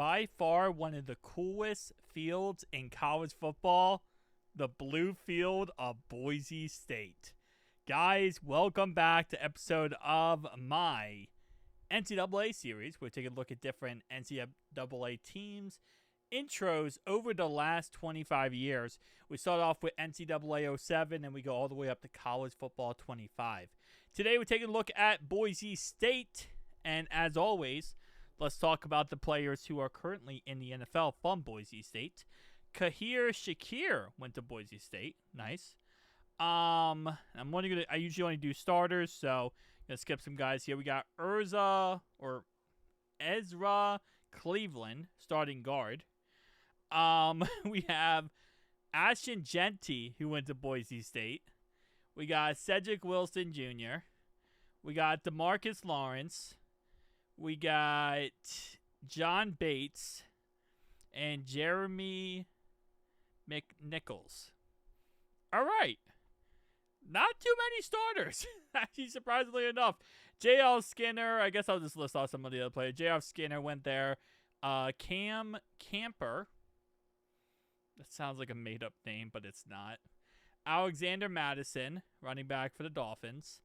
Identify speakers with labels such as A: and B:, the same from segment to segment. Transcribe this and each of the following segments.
A: by far one of the coolest fields in college football, the blue field of Boise State. Guys, welcome back to episode of my NCAA series. We're taking a look at different NCAA teams, intros over the last 25 years. We start off with NCAA 07 and we go all the way up to college football 25. Today we're taking a look at Boise State, and as always, let's talk about the players who are currently in the NFL from Boise State. Shakir went to Boise State. Nice. I usually only do starters, so I'm gonna skip some guys here. We got Ezra Cleveland, starting guard. We have Ashton Jeanty, who went to Boise State. We got Cedric Wilson Jr. We got DeMarcus Lawrence. We got John Bates and Jeremy McNichols. All right. Not too many starters, actually, surprisingly enough. J.L. Skinner, I guess I'll just list off some of the other players. J.L. Skinner went there. Cam Camper. That sounds like a made-up name, but it's not. Alexander Madison, running back for the Dolphins.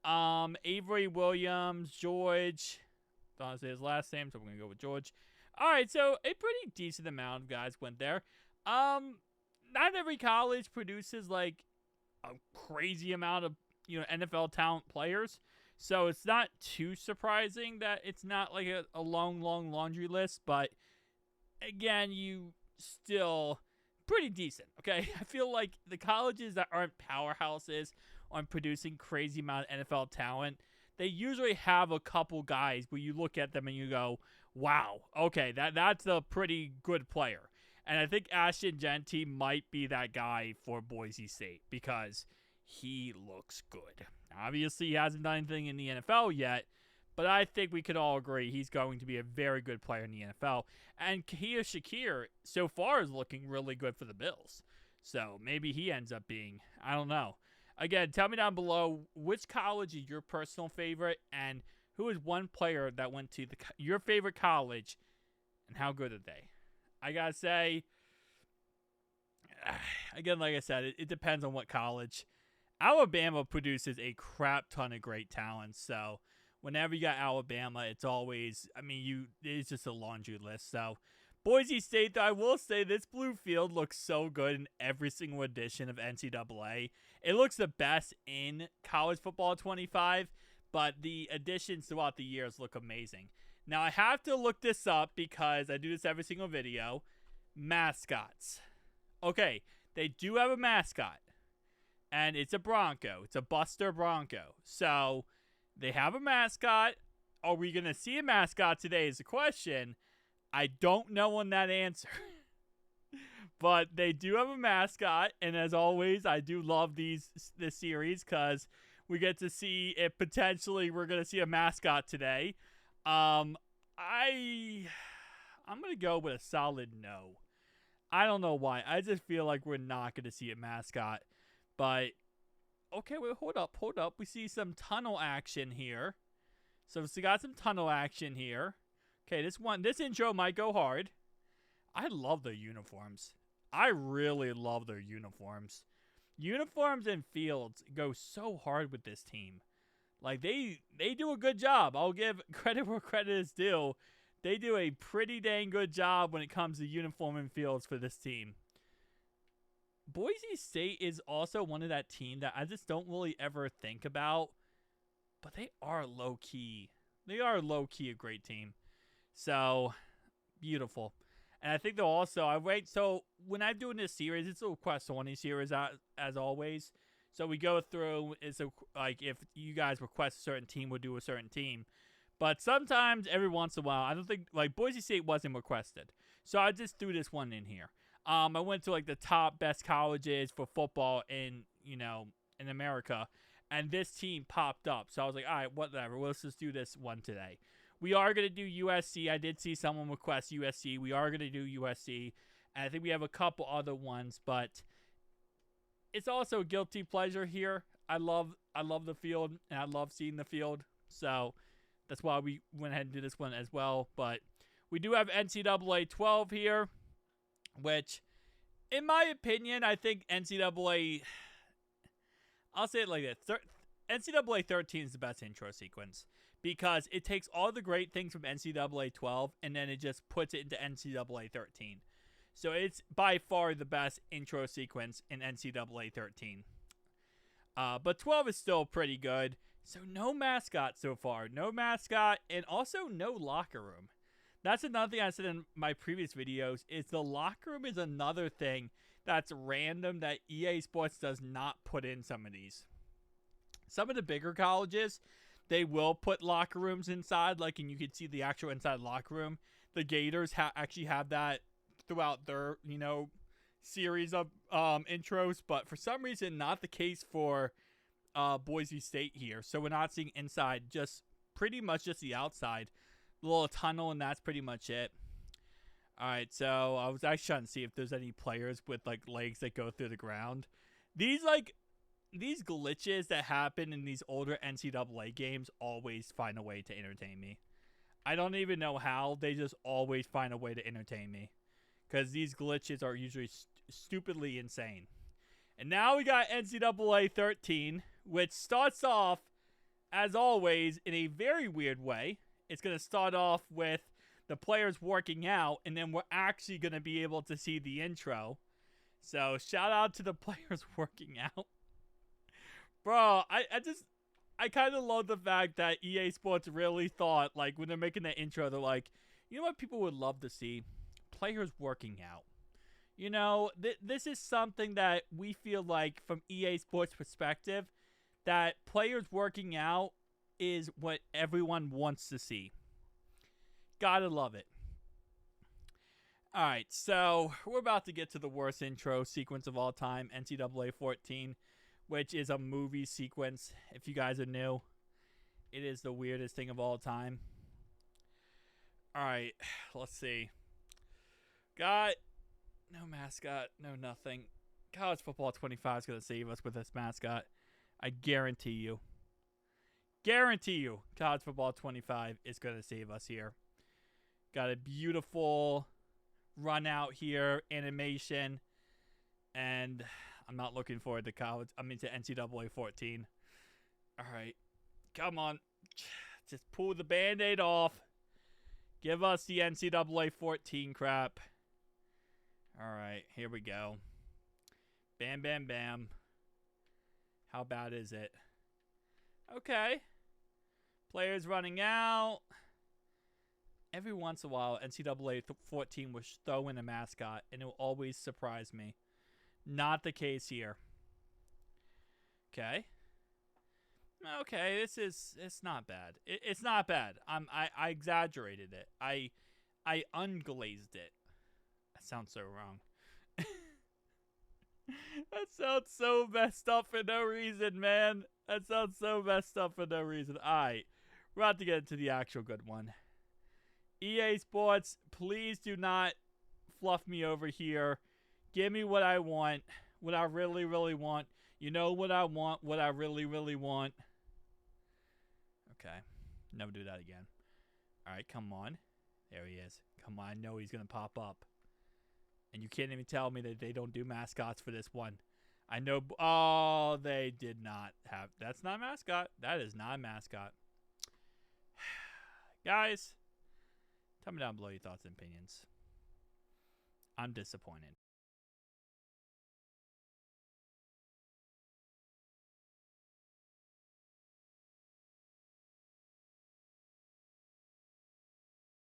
A: Avery Williams, George. Don't want to say his last name, so we're going to go with George. All right, so a pretty decent amount of guys went there. Not every college produces, like, a crazy amount of, NFL talent players. So it's not too surprising that it's not like a long laundry list. But again, you still pretty decent, okay? I feel like the colleges that aren't powerhouses on producing crazy amount of NFL talent, they usually have a couple guys where you look at them and you go, wow, okay, that's a pretty good player. And I think Ashton Jeanty might be that guy for Boise State because he looks good. Obviously, he hasn't done anything in the NFL yet, but I think we could all agree he's going to be a very good player in the NFL. And Shakir, so far, is looking really good for the Bills. So maybe he ends up being, I don't know. Again, tell me down below which college is your personal favorite and who is one player that went to your favorite college and how good are they? I gotta say, again, like I said, it depends on what college. Alabama produces a crap ton of great talent, so whenever you got Alabama, it's always, it's just a laundry list. So Boise State, though, I will say this blue field looks so good in every single edition of NCAA. It looks the best in college football 25, but the additions throughout the years look amazing. Now, I have to look this up because I do this every single video. Mascots. Okay, they do have a mascot, and it's a Bronco. It's a Buster Bronco. So, they have a mascot. Are we going to see a mascot today is the question. I don't know on that answer. But they do have a mascot, and as always, I do love this series because we get to see if potentially we're going to see a mascot today. I'm going to go with a solid no. I don't know why. I just feel like we're not going to see a mascot. But, okay, wait, hold up. We see some tunnel action here. So we got some tunnel action here. Okay, this intro might go hard. I love their uniforms. I really love their uniforms. Uniforms and fields go so hard with this team. Like, they do a good job. I'll give credit where credit is due. They do a pretty dang good job when it comes to uniform and fields for this team. Boise State is also one of that team that I just don't really ever think about. But they are low-key. They are low-key a great team. So, beautiful. And I think they'll also, so when I'm doing this series, it's a request-only series as always. So we go through, if you guys request a certain team, we'll do a certain team. But sometimes, every once in a while, I don't think, Boise State wasn't requested. So I just threw this one in here. I went to, the top best colleges for football in America. And this team popped up. So I was like, all right, whatever. Let's just do this one today. We are going to do USC. I did see someone request USC. We are going to do USC. And I think we have a couple other ones, but it's also a guilty pleasure here. I love the field, and I love seeing the field. So that's why we went ahead and did this one as well. But We do have NCAA 12 here, which, in my opinion, I think NCAA, I'll say it like this, NCAA 13 is the best intro sequence because it takes all the great things from NCAA 12 and then it just puts it into NCAA 13. So it's by far the best intro sequence in NCAA 13. But 12 is still pretty good. So no mascot so far. No mascot and also no locker room. That's another thing I said in my previous videos is the locker room is another thing that's random that EA Sports does not put in some of these. Some of the bigger colleges, they will put locker rooms inside, like, and you can see the actual inside locker room. The Gators actually have that throughout their, series of intros, but for some reason, not the case for Boise State here. So we're not seeing inside, just pretty much just the outside. A little tunnel, and that's pretty much it. Alright, so I was actually trying to see if there's any players with, like, legs that go through the ground. These glitches that happen in these older NCAA games always find a way to entertain me. I don't even know how. They just always find a way to entertain me. Because these glitches are usually stupidly insane. And now we got NCAA 13, which starts off, as always, in a very weird way. It's going to start off with the players working out, and then we're actually going to be able to see the intro. So, shout out to the players working out. Bro, I kind of love the fact that EA Sports really thought, like, when they're making that intro, they're like, you know what people would love to see? Players working out. This is something that we feel like, from EA Sports' perspective, that players working out is what everyone wants to see. Gotta love it. Alright, so we're about to get to the worst intro sequence of all time, NCAA 14, which is a movie sequence. If you guys are new, it is the weirdest thing of all time. Alright, let's see. Got no mascot, no nothing. College Football 25 is going to save us with this mascot. I guarantee you. College Football 25 is going to save us here. Got a beautiful run out here, animation, and I'm not looking forward to to NCAA 14. All right, come on. Just pull the Band-Aid off. Give us the NCAA 14 crap. All right, here we go. Bam, bam, bam. How bad is it? Okay. Players running out. Every once in a while, NCAA 14 will throw in a mascot, and it will always surprise me. Not the case here. Okay. Okay, it's not bad. It's not bad. I exaggerated it. I unglazed it. That sounds so wrong. That sounds so messed up for no reason, man. That sounds so messed up for no reason. Alright, we're about to get into the actual good one. EA Sports, please do not fluff me over here. Give me what I want. What I really, really want. You know what I want. What I really, really want. Okay. Never do that again. Alright, come on. There he is. Come on, I know he's going to pop up. And you can't even tell me that they don't do mascots for this one. I know. Oh, they did not have. That's not a mascot. That is not a mascot. Guys, tell me down below your thoughts and opinions. I'm disappointed.